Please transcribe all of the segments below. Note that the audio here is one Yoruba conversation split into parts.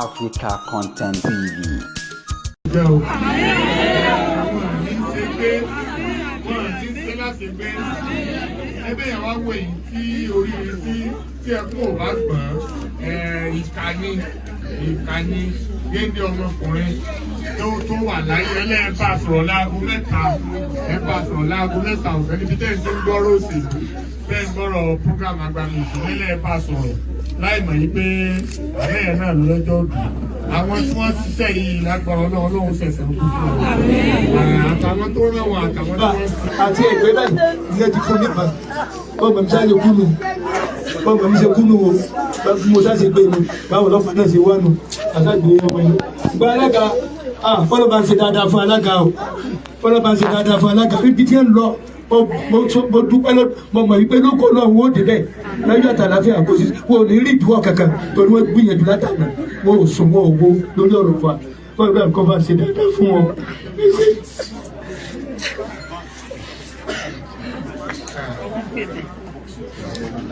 Africa Content TV. Ẹgbẹ́ yẹn wá wò yìí tí oríire tí ẹkún ò bá gbọ́n ìkànnì géńdé ọmọkùnrin tó wà láyé ẹlẹ́ẹ̀bá sọ̀rọ̀ láago mẹ́ta ọ̀fẹ́ níbi tẹ́ ẹ̀ tó ń gbọ́rọ̀ òṣèlú tẹ́ ń gbọ́rọ̀ program agbami ìṣòro ẹlẹ́ẹ̀bá sọ̀rọ̀ láì mọ̀ yí pé ààrẹ yẹn náà ló lọ́jọ́ òbí àwọn tí wọ́n ṣiṣẹ́ yìí lágbára Ọlọ́run ṣẹ̀ṣẹ̀ òkú fún wọn àtàwọn tó rán wọn àtàwọn tó wọ́n sí. àti ìgbé báyìí ilé ti fún nípa bọ́ọ̀mù mi sáré kúnnù bọ́ọ̀mù mi ṣe kúnnù o bí mo sáré gbé mi báwo lọ́fà náà ṣe wá nù àtàgbé ọmọ yìí. gba alága fọlọ́ bá ń ṣe dáadáa fún alága o fọlọ́ bá ń ṣe dáadáa fún alága ibi tí ń lọ mo dúpẹ́ mo mọ̀ wípé lóko náà wọ́n ó débẹ̀ lọ́jọ́ àtàláfíà kò sí wọn ò ní rí ìdíwọ́ kankan torí wọ́n gbìyànjú látàná wọn ò sùn wọn ò wo lórí ọ̀rọ̀ fa fọlọ́ bá ń kọ́ bá ń ṣe dáadáa fún wọn.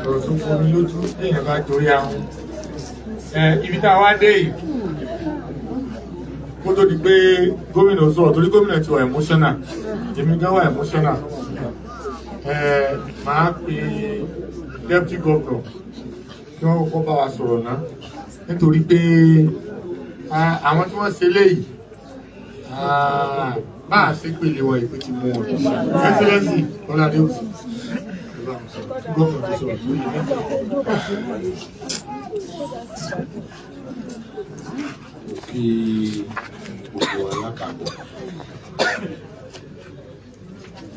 ọ̀rọ̀ tó fún mi lójú lẹ́yìn bá torí àwọn ibi tá a wá dé yìí kó tó di pé gómìnà sọ̀rọ̀ torí gómìnà ti wà emotional èmi gan wà emotional máa pe deputy governor kí wọ́n kọ́kọ́ bá wa sọ̀rọ̀ náà nítorí pé àwọn tí wọ́n ṣe léyìí bá a ṣe pèlè wọ ìpè tí mo wọ̀ excellency Ọládé Òsì gómìnà tó sọ̀rọ̀ lórí kí gbogbo alákàbọ̀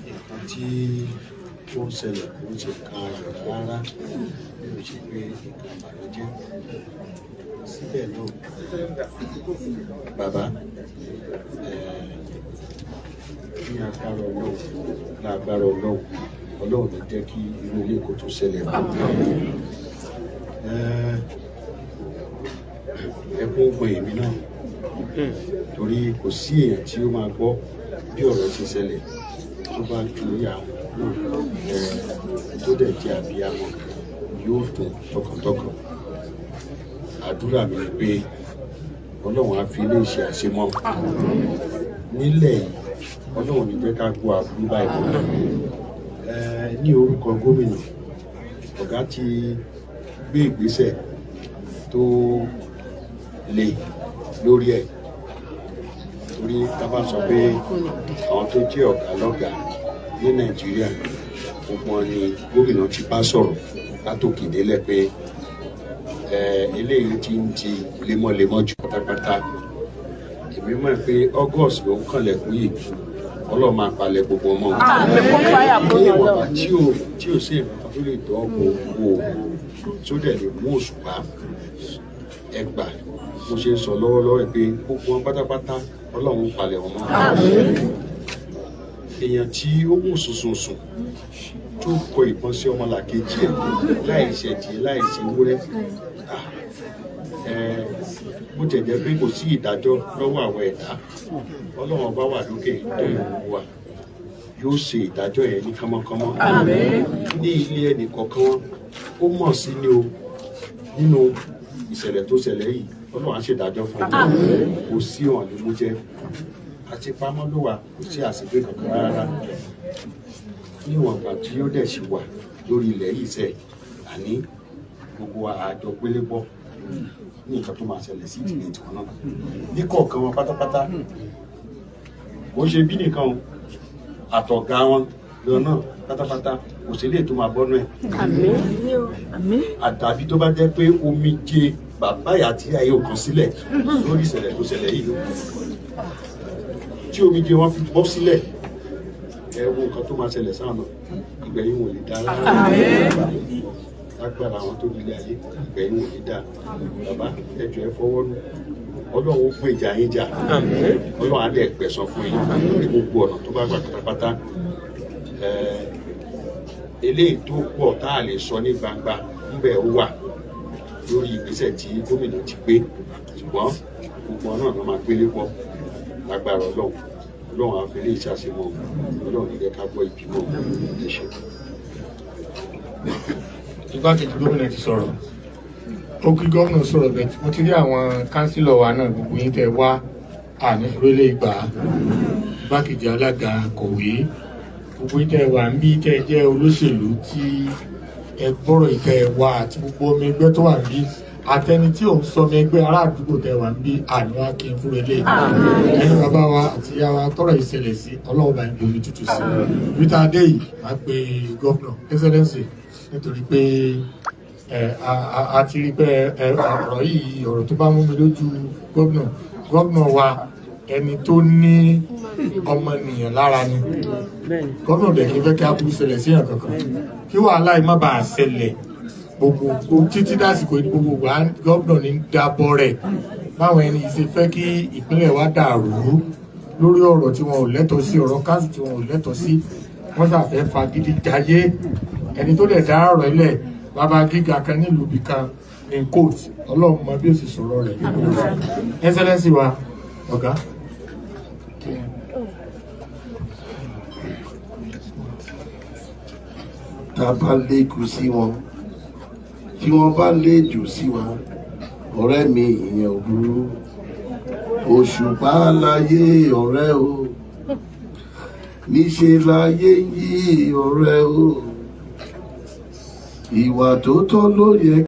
nǹkan tí ó ń ṣẹlẹ̀ kò ń ṣe kan rárá bí ó ṣe pé nǹkan ìbànújẹ́ síbẹ̀ náà bàbá ní agbára Ọlọ́run ló jẹ́ kí irú ilé kò tó ṣẹlẹ̀ ẹkún gbọ́n èmi náà torí kò sí èèyàn tí ó máa gbọ́ bí ọ̀rọ̀ ṣe ṣẹlẹ̀ tó bá ju àwọn tó dẹ̀ jẹ́ abiyamọ yóò tó tọkàntọkàn àdúrà mi ni pé Ọlọ́run á fi ilé iṣẹ́ àṣemọ́ nílẹ̀ yìí Ọlọ́run ní jẹ́ ká gbọ́ àbúrú báyìí ní orúkọ gómìnà ọ̀gá ti gbé ìgbésẹ̀ tó lè lórí ẹ̀ torí ká bá sọ pé àwọn tó jẹ́ ọ̀gá lọ́gàá ní Nàìjíríà gbogbo ni gómìnà ti bá sọ̀rọ̀ látòkè délẹ̀ pé eléyìí ti ń di lemọ́lemọ́ jù pátápátá èmi mọ̀ pé August ló ń kànlẹ̀kùn yìí Ọlọ́run máa palẹ̀ gbogbo ọmọ ìwọ̀nba tí ò sí ìfọ̀n tó lè tọ́ gbogbo tó dẹ̀ lè mú òṣùpá ẹgbà mo ṣe ń sọ lọ́wọ́lọ́wọ́ pé gbogbo wọn pátápátá Ọlọ́run palẹ̀ wọn mọ́ èèyàn tí ó mú sùnsùnsùn tó kọ ìbọn sí ọmọlàkejì ẹ̀ láì ṣẹ̀dí láì ṣe wúrẹ́ bó tẹ̀ jẹ́ pé kò sí ìdájọ́ lọ́wọ́ àwọn ẹ̀dá Ọlọ́run ọba wà lókè tó ìwú wa yóò ṣe ìdájọ́ yẹn ní kánmọ́kánmọ́ ní ilé ẹnì kọ̀ọ̀kan ó mọ̀ sí ni o nínú ìṣẹ̀lẹ̀ tó ṣẹlẹ̀ yìí Ọlọ́run á ṣèdájọ́ fún un kò sí ọ̀hún ní mú jẹ́ àti pamọ́ ló wà kò sí àṣìgbé kankan rárá níwọ̀n ìgbà tí ó dẹ̀ ṣì wà lórí ilẹ̀ yìí sẹ̀ àní gbogbo àjọ gbélé bọ́ ní nǹkan tó máa ṣẹlẹ̀ sí ìdílé tiwọn náà ní kọ̀ọ̀kan wọn pátápátá kò ṣe bí nìkan àtọ̀gá wọn lọ náà pátápátá kò sí lè tó máa bọ́nú ẹ̀ àtàbí tó bá jẹ́ pé omijé bàbá àti ayé òkan sílẹ̀ lórí ìṣẹ̀lẹ̀ tó ṣẹlẹ̀ yìí ló tí omijé wọn fi bọ́ sílẹ̀ ẹ wo nǹkan tó máa ṣẹlẹ̀ sáà náà ìgbẹ̀yìn wò lè dá rárá lágbára àwọn tó nílé ayé ìgbẹ̀yìn wò lè dá bàbá ẹjọ́ ẹ fọwọ́ nù Ọlọ́run ó gbé ìjà yín jà Ọlọ́run á dẹ̀ gbẹ̀san fún yín ní gbogbo ọ̀nà tó bá gbà pátápátá eléyìí tó pọ̀ tá a lè sọ ní gbangba ńbẹ̀ ó wà lórí ìgbésẹ̀ tí gómìnà ti gbé ṣùgbọ́n gbogbo ọ̀nà náà máa gbélé pọ̀ lágbára Ọlọ́run á fi lè ṣàṣemọ́ Ọlọ́run ní ká gbọ́ ìbímọ ẹ̀ṣẹ̀. Igbákejì gómìnà ti sọ̀rọ̀ ó kí gómìnà sọ̀rọ̀ bẹ́ẹ̀ mo ti rí àwọn kánsílọ̀ wa náà gbogbo yín tẹ́ wá àní ìrọ̀lẹ́ ìgbà igbákejì alága kọ̀wé gbogbo yín tẹ́ wà ń bí tẹ́ jẹ́ olóṣèlú tí ẹ gbọ́rọ̀ ìtẹ́ wá àti gbogbo ọmọ ẹgbẹ́ tó wà ń bí àtẹni tí òun sọ ọmọ ẹgbẹ́ ará àdúgbò tẹ́ wà ń bí àníwá kí n fúnra ilé ẹni bàbá wa àti ìyá wa tọ́rọ̀ ìṣẹ̀lẹ̀ sí ọlọ́run bá ń gbé omi tútù sí rita adé yìí máa pe gómìnà excellency nítorí pé a ti rí pé ọ̀rọ̀ yìí ọ̀rọ̀ tó bá mú mi lójú gómìnà wa ẹni tó ní ọmọnìyàn lára ni gómìnà dẹ̀ kí n fẹ́ kí aburú ṣẹlẹ̀ sí èèyàn kankan kí wàhálà yìí má bàa ṣẹlẹ̀ gbogbo títí dásìkò yìí gbogbo wa gómìnà ní dábọ̀ rẹ̀ báwọn ẹni ṣe fẹ́ kí ìpínlẹ̀ wa dàrú lórí ọ̀rọ̀ tí wọn ò lẹ́tọ̀ọ́ sí ọ̀rọ̀ káàsì tí wọn ò lẹ́tọ̀ọ́ sí wọ́n ṣàfẹ́ fagídí jayé ẹni tó dẹ̀ dá ọ̀rọ̀ ilẹ̀ bàbá gíga kan nílùú bí kan ní court ọlọ́run mọ bí ó sì sọ̀rọ̀ rẹ̀ excellency wa ọ̀gá. tá a bá lékun sí wọn tí wọ́n bá léjò sí wa ọ̀rẹ́ mi ìyẹn ò burú òṣùpá láyé ọ̀rẹ́ o níṣe láyé yí ọ̀rẹ́ o ìwà tó tọ́ ló yẹ